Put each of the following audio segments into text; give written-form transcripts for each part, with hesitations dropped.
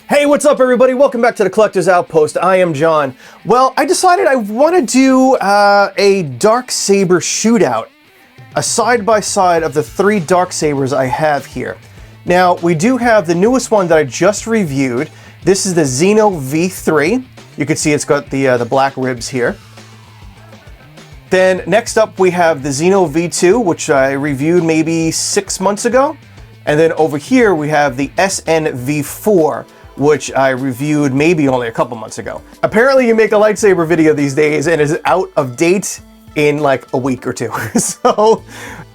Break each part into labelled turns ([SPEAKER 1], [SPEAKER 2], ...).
[SPEAKER 1] Hey, what's up everybody? Welcome back to the Collector's Outpost. I am John. Well, I decided I want to do a Darksaber shootout. A side-by-side of the three Darksabers I have here. Now, we do have the newest one that I just reviewed. This is the Xeno V3. You can see it's got the black ribs here. Then next up we have the Xeno V2, which I reviewed maybe 6 months ago. And then over here we have the SNv4, which I reviewed maybe only a couple months ago. Apparently you make a lightsaber video these days and is out of date in like a week or two. So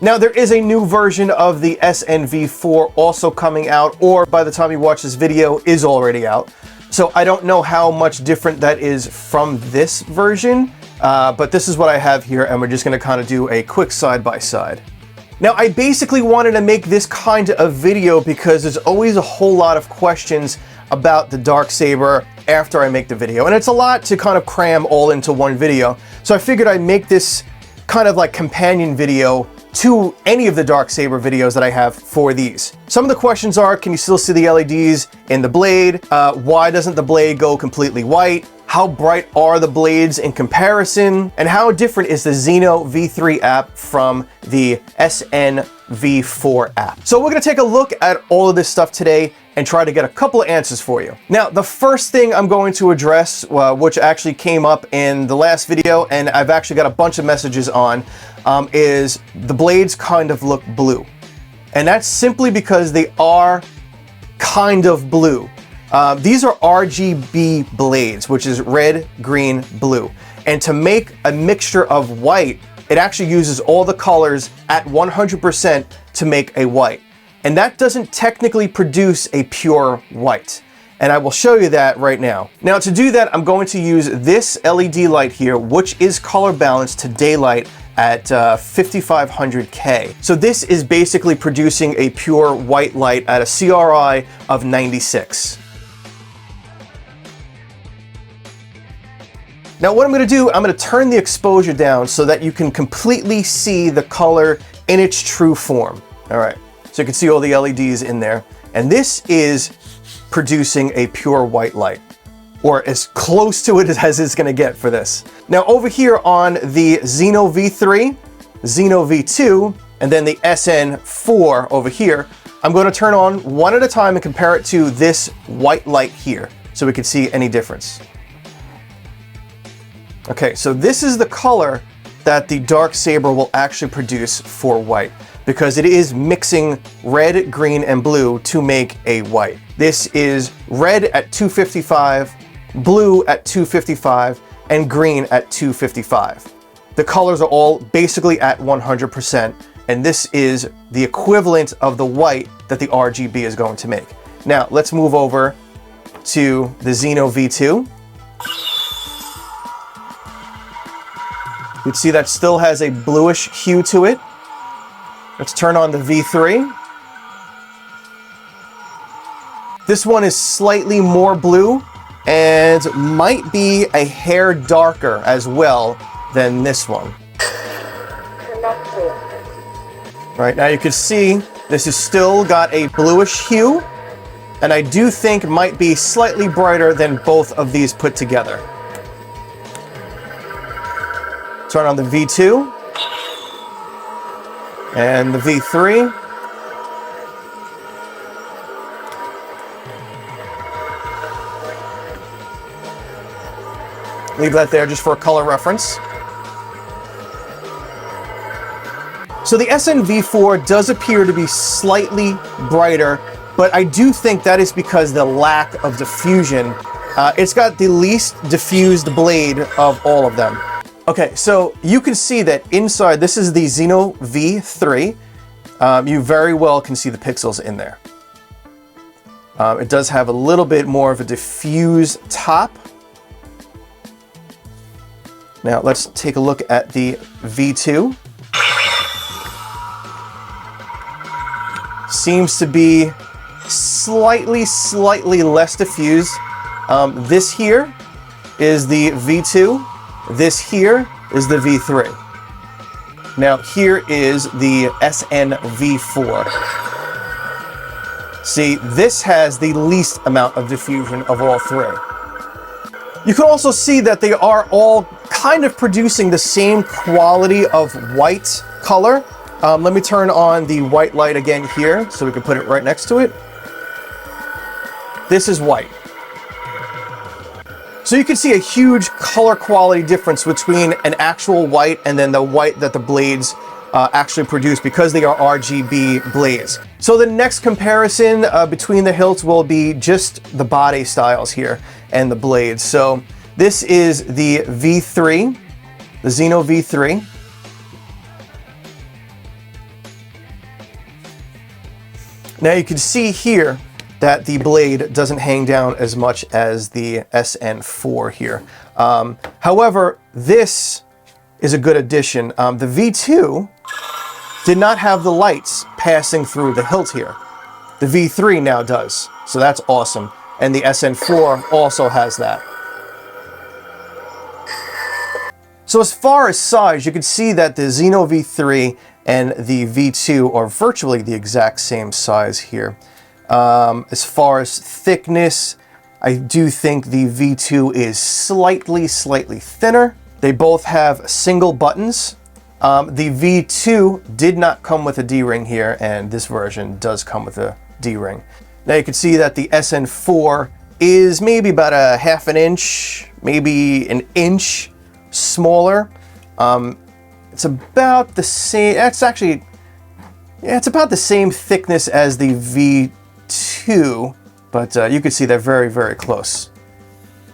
[SPEAKER 1] now there is a new version of the SNv4 also coming out, or by the time you watch this video is already out. So I don't know how much different that is from this version, but this is what I have here, and we're just gonna kind of do a quick side-by-side. Now, I basically wanted to make this kind of video because there's always a whole lot of questions about the Darksaber after I make the video. And it's a lot to kind of cram all into one video. So I figured I'd make this kind of like companion video to any of the Darksaber videos that I have for these. Some of the questions are, can you still see the LEDs in the blade? Why doesn't the blade go completely white? How bright are the blades in comparison? And how different is the Xeno V3 app from the SNv4 app? So we're gonna take a look at all of this stuff today and try to get a couple of answers for you. Now, the first thing I'm going to address, which actually came up in the last video, and I've actually got a bunch of messages on, is the blades kind of look blue. And that's simply because they are kind of blue. These are RGB blades, which is red, green, blue. And to make a mixture of white, it actually uses all the colors at 100% to make a white. And that doesn't technically produce a pure white. And I will show you that right now. Now, to do that, I'm going to use this LED light here, which is color balanced to daylight at 5500K. So this is basically producing a pure white light at a CRI of 96. Now what I'm going to do, I'm going to turn the exposure down so that you can completely see the color in its true form. All right, so you can see all the LEDs in there. And this is producing a pure white light, or as close to it as it's going to get for this. Now over here on the Xeno V3, Xeno V2, and then the SN4 over here, I'm going to turn on one at a time and compare it to this white light here so we can see any difference. Okay, so this is the color that the Darksaber will actually produce for white, because it is mixing red, green, and blue to make a white. This is red at 255, blue at 255, and green at 255. The colors are all basically at 100%, and this is the equivalent of the white that the RGB is going to make. Now, let's move over to the Xeno V2. You can see that still has a bluish hue to it. Let's turn on the V3. This one is slightly more blue and might be a hair darker as well than this one. Right, now you can see this has still got a bluish hue, and I do think might be slightly brighter than both of these put together. Turn on the V2 and the V3. Leave that there just for a color reference. So the SNv4 does appear to be slightly brighter, but I do think that is because the lack of diffusion. It's got the least diffused blade of all of them. Okay, so you can see that inside, this is the Xeno V3. You very well can see the pixels in there. It does have a little bit more of a diffused top. Now let's take a look at the V2. Seems to be slightly less diffused. This here is the V2. This here is the V3. Now here is the SNv4. See, this has the least amount of diffusion of all three. You can also see that they are all kind of producing the same quality of white color. Let me turn on the white light again here so we can put it right next to it. This is white. So you can see a huge color quality difference between an actual white and then the white that the blades actually produce because they are RGB blades. So the next comparison between the hilts will be just the body styles here and the blades. So this is the V3, the Xeno V3. Now you can see here that the blade doesn't hang down as much as the SN4 here. However, this is a good addition. The V2 did not have the lights passing through the hilt here. The V3 now does, so that's awesome. And the SN4 also has that. So as far as size, you can see that the Xeno V3 and the V2 are virtually the exact same size here. As far as thickness, I do think the V2 is slightly thinner. They both have single buttons. The V2 did not come with a D-ring here, and this version does come with a D-ring. Now you can see that the SN4 is maybe about a half an inch, maybe an inch smaller. It's about the same, it's about the same thickness as the V2, but you can see they're very close.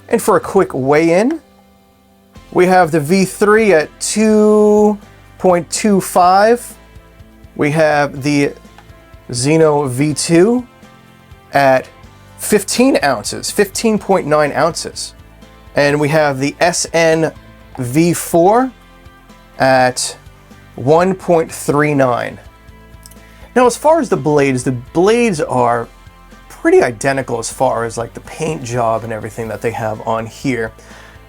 [SPEAKER 1] And for a quick weigh-in, we have the V3 at 2.25. We have the Xeno V2 at 15 ounces, 15.9 ounces. And we have the SNv4 at 1.39. Now, as far as the blades are pretty identical as far as like the paint job and everything that they have on here.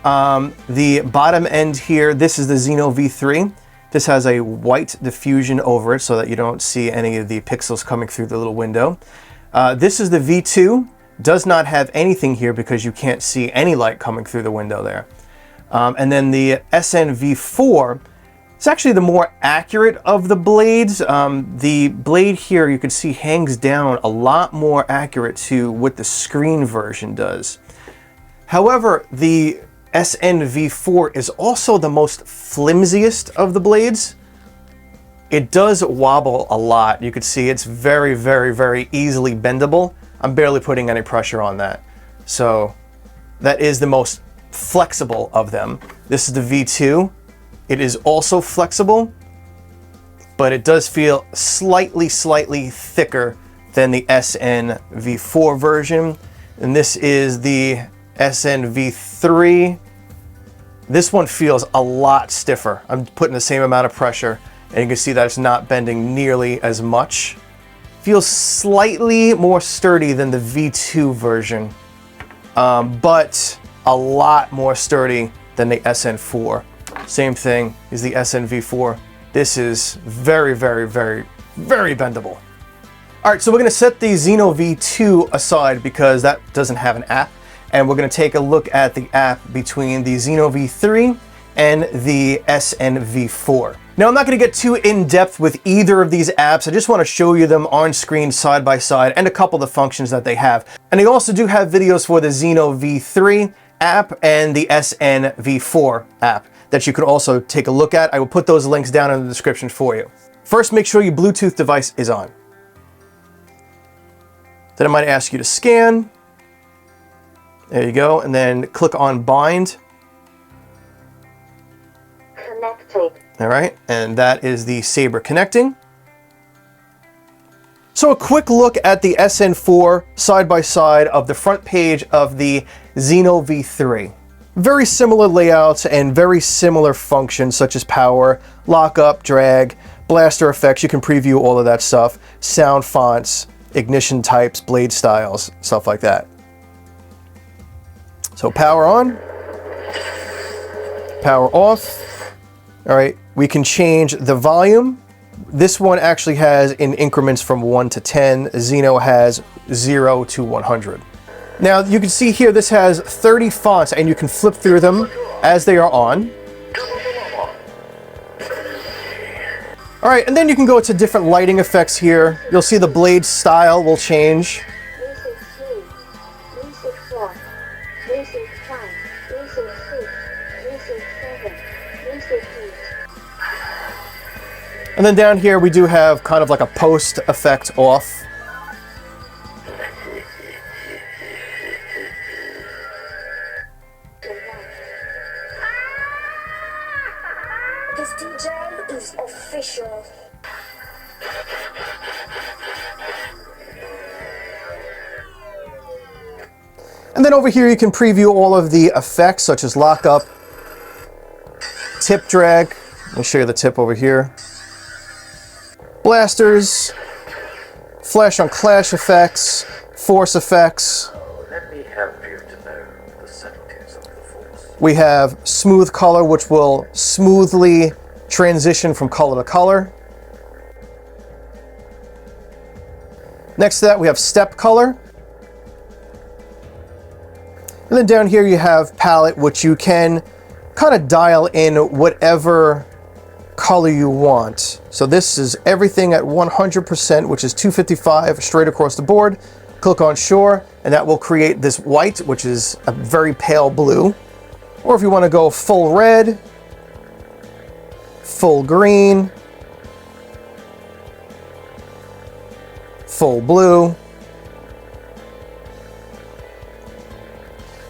[SPEAKER 1] The bottom end here, this is the Xeno V3. This has a white diffusion over it so that you don't see any of the pixels coming through the little window. This is the V2. Does not have anything here because you can't see any light coming through the window there. And then the SNv4, it's actually the more accurate of the blades. The blade here you can see hangs down a lot more accurate to what the screen version does. However, the SNv4 is also the most flimsiest of the blades. It does wobble a lot. You can see it's very easily bendable. I'm barely putting any pressure on that. So that is the most flexible of them. This is the V2. It is also flexible, but it does feel slightly thicker than the SNv4 version. And this is the SNv3. This one feels a lot stiffer. I'm putting the same amount of pressure, and you can see that it's not bending nearly as much. Feels slightly more sturdy than the V2 version, but a lot more sturdy than the SN4. Same thing is the SNv4. This is very bendable. All right, so we're gonna set the Xeno V2 aside because that doesn't have an app, and we're gonna take a look at the app between the Xeno V3 and the SNv4. Now, I'm not going to get too in-depth with either of these apps. I just want to show you them on screen side by side and a couple of the functions that they have. And they also do have videos for the Xeno V3 app and the SNv4 app that you can also take a look at. I will put those links down in the description for you. First, make sure your Bluetooth device is on. Then I might ask you to scan. There you go. And then click on bind.
[SPEAKER 2] Connected.
[SPEAKER 1] All right, and that is the Saber connecting. So a quick look at the SN4 side by side of the front page of the Xeno V3. Very similar layouts and very similar functions such as power, lockup, drag, blaster effects. You can preview all of that stuff. Sound fonts, ignition types, blade styles, stuff like that. So power on, power off. All right, we can change the volume This one actually has in increments from 1 to 10. Xeno has 0 to 100. Now you can see here this has 30 fonts and you can flip through them as they are on. Alright, and then you can go to different lighting effects here. You'll see the blade style will change. And then down here we do have kind of like a post effect off.
[SPEAKER 2] This DJ is official.
[SPEAKER 1] And then over here you can preview all of the effects such as lockup, tip drag. Let me show you the tip over here. Blasters, flash on clash effects, force effects.
[SPEAKER 3] Let me help you to know the subtleties of the force.
[SPEAKER 1] We have smooth color, which will smoothly transition from color to color. Next to that, we have step color. And then down here you have palette, which you can kind of dial in whatever color you want. So this is everything at 100%, which is 255 straight across the board. Click on Shore, and that will create this white, which is a very pale blue. Or if you want to go full red, full green, full blue.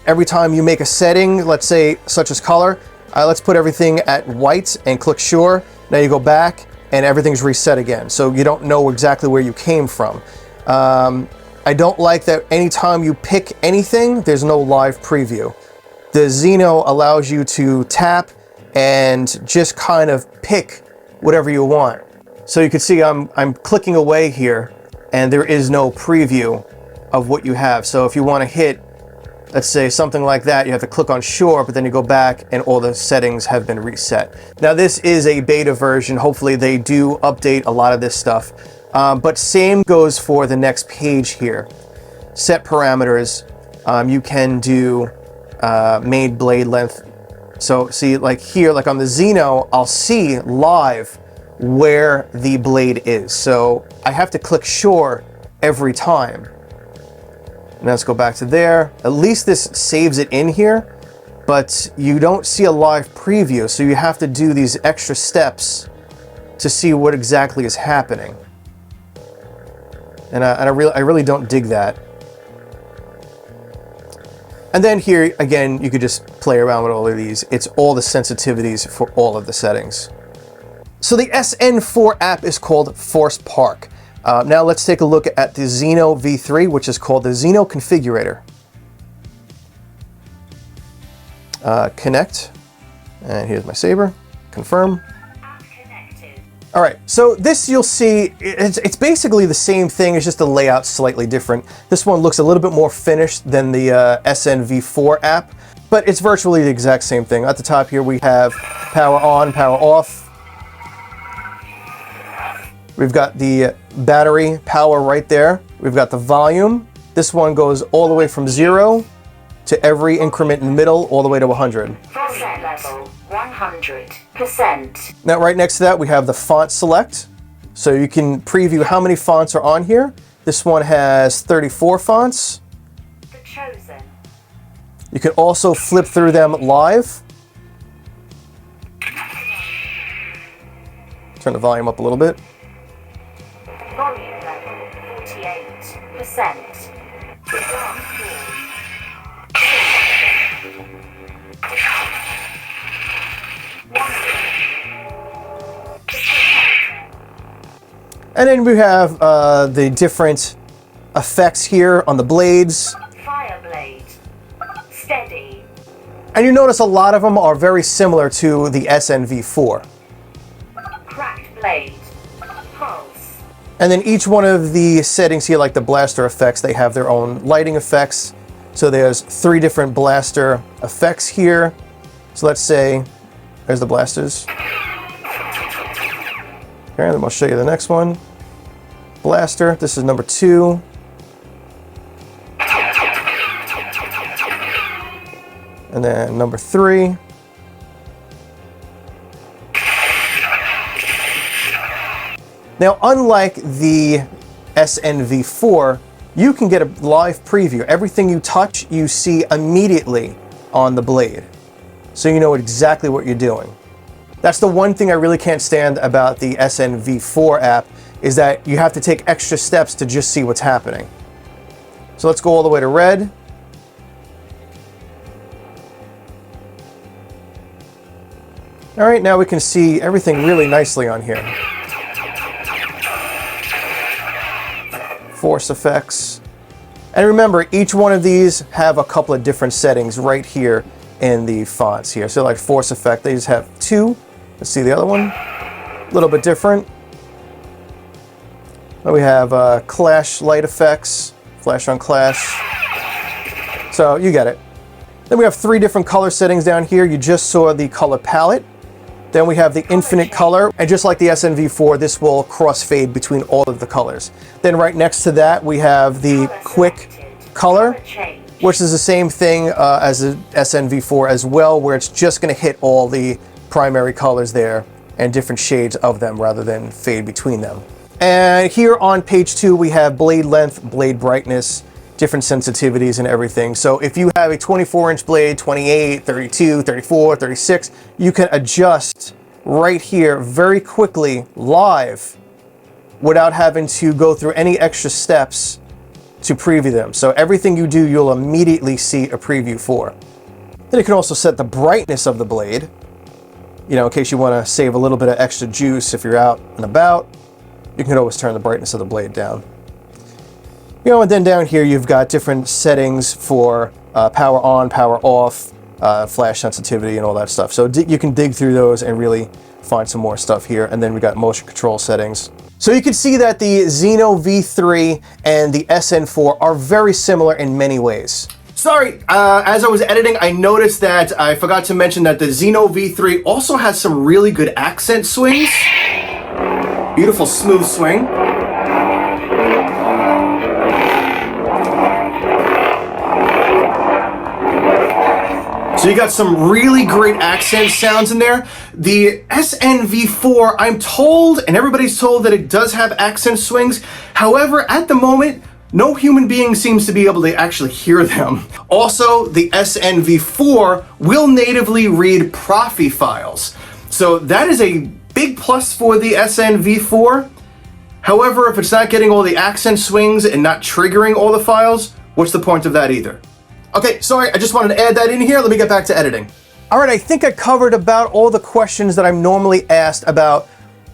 [SPEAKER 1] Every time you make a setting, let's say such as color, let's put everything at white and click Sure. Now you go back and everything's reset again. So you don't know exactly where you came from. I don't like that anytime you pick anything, there's no live preview. The Xeno allows you to tap and just kind of pick whatever you want. So you can see I'm clicking away here and there is no preview of what you have. So if you want to hit, let's say something like that, you have to click on Sure, but then you go back and all the settings have been reset. Now this is a beta version. Hopefully they do update a lot of this stuff. But same goes for the next page here. Set parameters. You can do made blade length. So see, like here, like on the Xeno, I'll see live where the blade is. So I have to click Sure every time. And let's go back to there. At least this saves it in here, but you don't see a live preview, so you have to do these extra steps to see what exactly is happening. And I really don't dig that. And then here, again, you could just play around with all of these. It's all the sensitivities for all of the settings. So the SN4 app is called Force Park. Now let's take a look at the Xeno V3, which is called the Xeno Configurator. Connect, and here's my saber. Confirm. All right, so this you'll see, it's basically the same thing, it's just the layout slightly different. This one looks a little bit more finished than the SNv4 app, but it's virtually the exact same thing. At the top here we have power on, power off. We've got the battery power right there. We've got the volume. This one goes all the way from 0 to every increment in the middle, all the way to 100.
[SPEAKER 2] Percent level, 100%.
[SPEAKER 1] Now right next to that we have the font select. So you can preview how many fonts are on here. This one has 34 fonts.
[SPEAKER 2] The Chosen.
[SPEAKER 1] You can also flip through them live. Turn the volume up a little bit.
[SPEAKER 2] Volume level, 48%.
[SPEAKER 1] And then we have the different effects here on the blades.
[SPEAKER 2] Fire blade. Steady.
[SPEAKER 1] And you notice a lot of them are very similar to the SNv4.
[SPEAKER 2] Cracked blade. Pulse.
[SPEAKER 1] And then each one of the settings here, like the blaster effects, they have their own lighting effects. So there's 3 different blaster effects here. So let's say, there's the blasters. Okay, then I'll show you the next one. Blaster, this is number 2. And then number 3. Now, unlike the SNv4, you can get a live preview. Everything you touch, you see immediately on the blade. So you know exactly what you're doing. That's the one thing I really can't stand about the SNv4 app, is that you have to take extra steps to just see what's happening. So let's go all the way to red. All right, now we can see everything really nicely on here. Force effects. And remember, each one of these have a couple of different settings right here in the fonts here. So like force effect, they just have 2. Let's see the other one. A little bit different. Then we have clash light effects, flash on clash. So you get it. Then we have 3 different color settings down here. You just saw the color palette. Then we have the infinite color, and just like the SNv4, this will crossfade between all of the colors. Then right next to that, we have the quick color, which is the same thing as the SNv4 as well, where it's just going to hit all the primary colors there and different shades of them rather than fade between them. And here on page 2, we have blade length, blade brightness, different sensitivities and everything. So if you have a 24-inch blade, 28, 32, 34, 36, you can adjust right here very quickly live without having to go through any extra steps to preview them. So everything you do, you'll immediately see a preview for. Then you can also set the brightness of the blade, you know, in case you want to save a little bit of extra juice if you're out and about. You can always turn the brightness of the blade down. You know, and then down here you've got different settings for power on, power off, flash sensitivity, and all that stuff. So you can dig through those and really find some more stuff here. And then we got motion control settings. So you can see that the Xeno V3 and the SN4 are very similar in many ways. Sorry, as I was editing, I noticed that I forgot to mention that the Xeno V3 also has some really good accent swings. Beautiful smooth swing. So you got some really great accent sounds in there. The SNv4, I'm told, and everybody's told, that it does have accent swings. However, at the moment, no human being seems to be able to actually hear them. Also, the SNv4 will natively read Profi files. So that is a big plus for the SNv4. However, if it's not getting all the accent swings and not triggering all the files, what's the point of that either? Okay, sorry, I just wanted to add that in here. Let me get back to editing. All right, I think I covered about all the questions that I'm normally asked about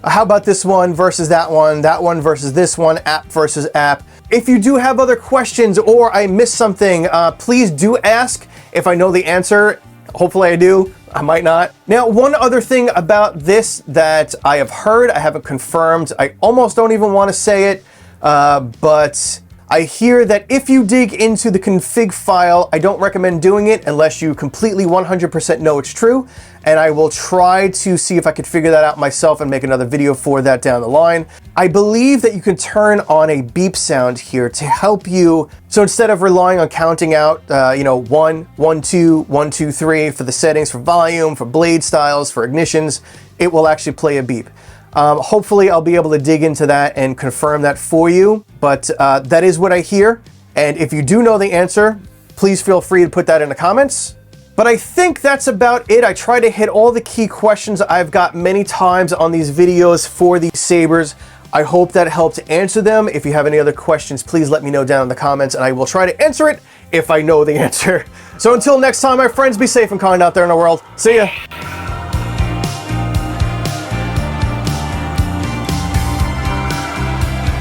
[SPEAKER 1] how about this one versus that one versus this one, app versus app. If you do have other questions or I missed something, please do ask. If I know the answer, hopefully I do, I might not. Now, one other thing about this that I have heard, I haven't confirmed, I almost don't even want to say it, but I hear that if you dig into the config file, I don't recommend doing it unless you completely 100% know it's true, and I will try to see if I could figure that out myself and make another video for that down the line. I believe that you can turn on a beep sound here to help you. So instead of relying on counting out, 1, 1, 2, 1, 2, 3 for the settings, for volume, for blade styles, for ignitions, it will actually play a beep. Hopefully I'll be able to dig into that and confirm that for you, but that is what I hear. And if you do know the answer, please feel free to put that in the comments. But I think that's about it. I try to hit all the key questions I've got many times on these videos for these sabers. I hope that helped answer them. If you have any other questions, please let me know down in the comments and I will try to answer it if I know the answer. So until next time, my friends, be safe and kind out there in the world. See ya.